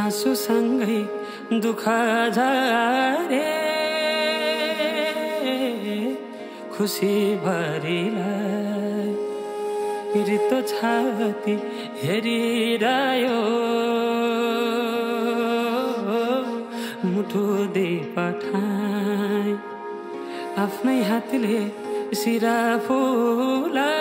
आँसुसँगै दुःख झारे खुसी भरिलाई रित्तो छाती हेरिरह्यो मुठु दे पठाए आफ्नै हातले सिरा फुला